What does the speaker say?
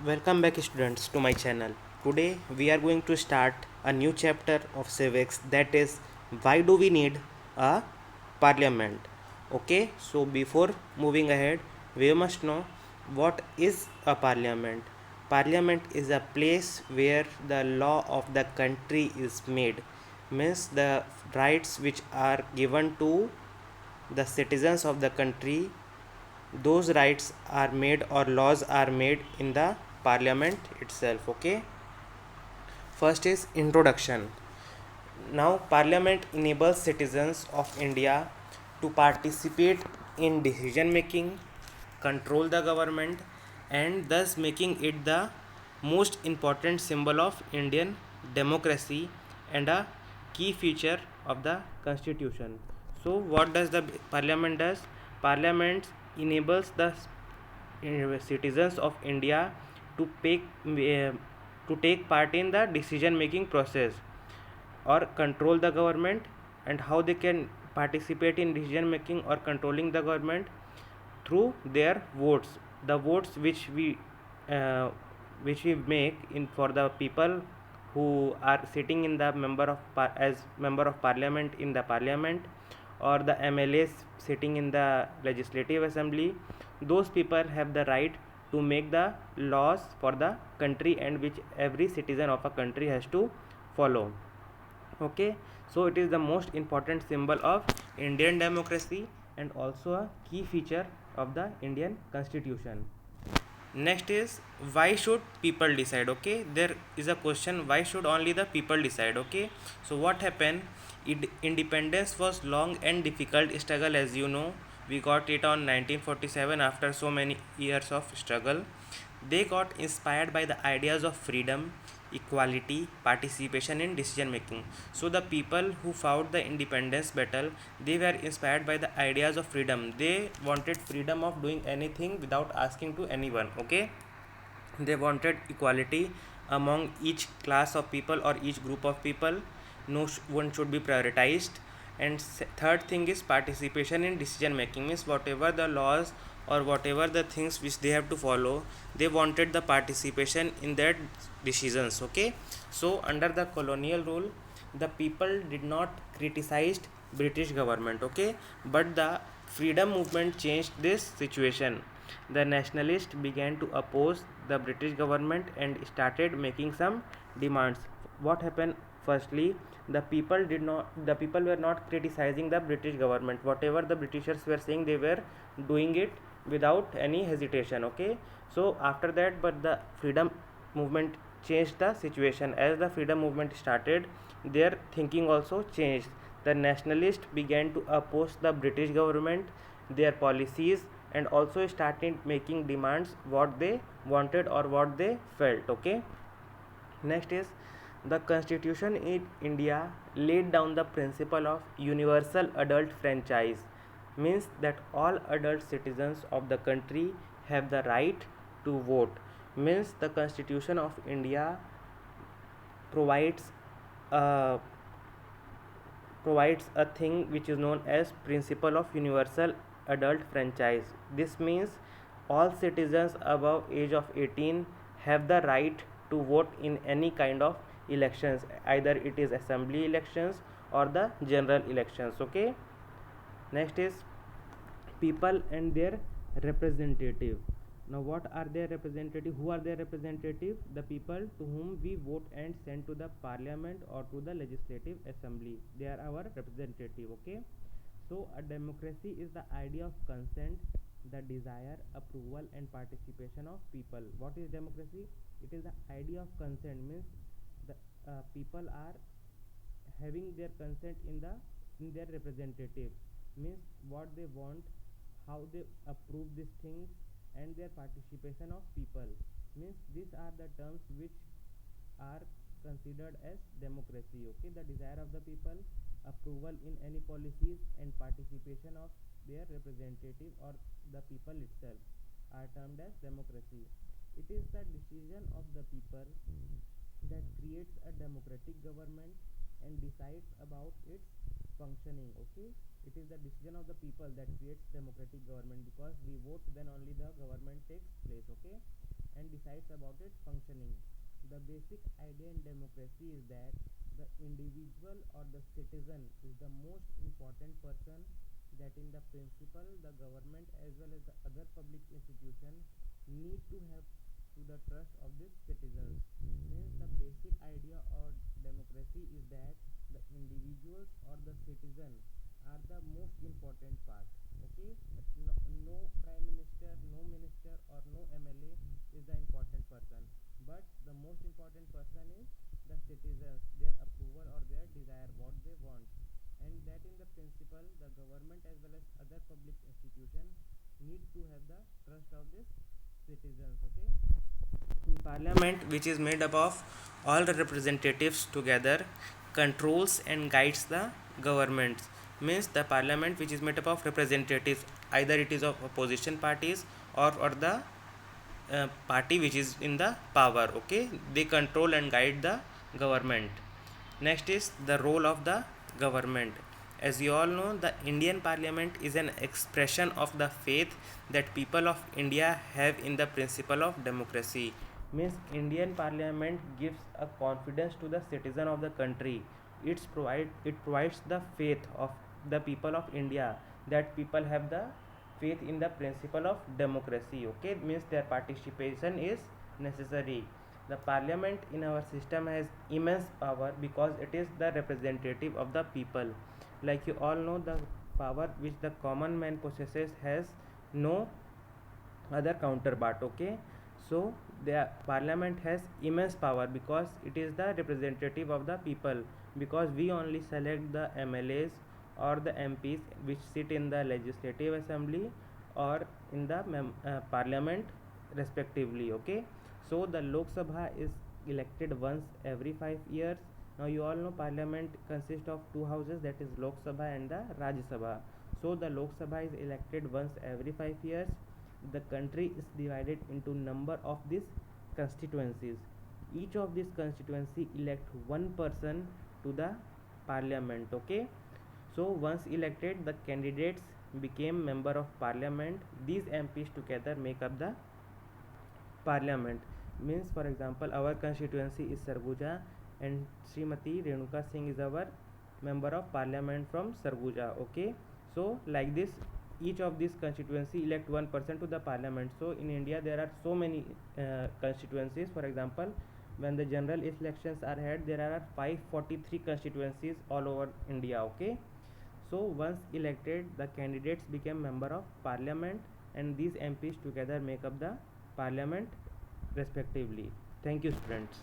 Welcome back students to my channel. Today we are going to start a new chapter of civics, that is why do we need a parliament. Okay, so before moving ahead we must know what is a parliament. Parliament is a place where the law of the country is made, means the rights which are given to the citizens of the country, those rights are made or laws are made in the parliament itself. Okay, first is introduction. Now parliament enables citizens of India to participate in decision making, control the government, and thus making it the most important symbol of Indian democracy and a key feature of the constitution. So what does the parliament does? Parliament enables the citizens of India to take part in the decision making process or control the government. And how they can participate in decision making or controlling the government? Through their votes, the votes uh, which we make in for the people who are sitting in the as member of parliament in the parliament, or the MLAs sitting in the legislative assembly. Those people have the right to make the laws for the country, and which every citizen of a country has to follow. Okay, so it is the most important symbol of Indian democracy and also a key feature of the Indian constitution. Next is why should people decide. Okay, there is a question, why should only the people decide. Okay, so what happened? Independence was long and difficult struggle, as you know. We got it on 1947 after so many years of struggle. They got inspired by the ideas of freedom, equality, participation in decision making. So the people who fought the independence battle, they were inspired by the ideas of freedom. They wanted freedom of doing anything without asking to anyone. Okay, they wanted equality among each class of people or each group of people. No one should be prioritized. And third thing is participation in decision making, means whatever the laws or whatever the things which they have to follow, they wanted the participation in their decisions. Okay, so under the colonial rule, the people did not criticize British government. Okay, but the freedom movement changed this situation. The nationalists began to oppose the British government and started making some demands. What happened? Firstly, the people were not criticizing the British government. Whatever the Britishers were saying, they were doing it without any hesitation. Okay, so after that, but the freedom movement changed the situation. As the freedom movement started, their thinking also changed. The nationalists began to oppose the British government, their policies, and also started making demands what they wanted or what they felt. Okay, next is the constitution in India laid down the principle of universal adult franchise, means that all adult citizens of the country have the right to vote. Means the constitution of India provides uh, provides a thing which is known as principle of universal adult franchise. This means all citizens above age of 18 have the right to vote in any kind of elections, either it is assembly elections or the general elections. Okay, next is people and their representative. Now what are their representative? Who are their representative? The people to whom we vote and send to the parliament or to the legislative assembly, they are our representative. Okay, so a democracy is the idea of consent, the desire, approval, and participation of people. What is democracy? It is the idea of consent, means the people are having their consent in their representative, means what they want, how they approve these things, and their participation of people, means these are the terms which are considered as democracy. Okay, the desire of the people, approval in any policies, and participation of their representative or the people itself are termed as democracy. It is the decision of the people that creates a democratic government and decides about its functioning. Okay, it is the decision of the people that creates democratic government, because we vote, then only the government takes place. Okay, and decides about its functioning. The basic idea in democracy is that the individual or the citizen is the most important person, that in the principle the government as well as the other public institutions need to have to the trust of these citizens. Means the basic idea of democracy is that the individuals or the citizen are the most important part. Okay, no, no prime minister, no minister or no MLA is the important person, but the most important person is the citizens, their approval or their desire, what they want. And that in the principle the government as well as other public institutions need to have the trust of these citizens. Okay, Parliament, which is made up of all the representatives together, controls and guides the government. Means the parliament, which is made up of representatives, either it is of opposition parties or the party which is in the power. Okay, they control and guide the government. Next is the role of the government. As you all know, the Indian Parliament is an expression of the faith that people of India have in the principle of democracy. Means Indian Parliament gives a confidence to the citizen of the country. It provides the faith of the people of India, that people have the faith in the principle of democracy. Okay, means their participation is necessary. The parliament in our system has immense power because it is the representative of the people. Like you all know, the power which the common man possesses has no other counterpart. Okay, so the parliament has immense power because it is the representative of the people, because we only select the MLAs or the MPs which sit in the legislative assembly or in the parliament respectively. Okay, so the Lok Sabha is elected once every 5 years. Now you all know parliament consists of two houses, that is Lok Sabha and the Rajya Sabha. So the Lok Sabha is elected once every 5 years. The country is divided into number of these constituencies. Each of these constituency elect one person to the parliament. Okay, so once elected, the candidates became member of parliament. These MPs together make up the parliament. Means for example, our constituency is Sarguja and Srimati Renuka Singh is our member of parliament from Sarguja. Okay, so like this, each of these constituency elect one person to the parliament. So in India there are so many constituencies. For example, when the general elections are held, there are 543 constituencies all over India. Okay, so once elected, the candidates became member of parliament and these MPs together make up the parliament respectively. Thank you, students.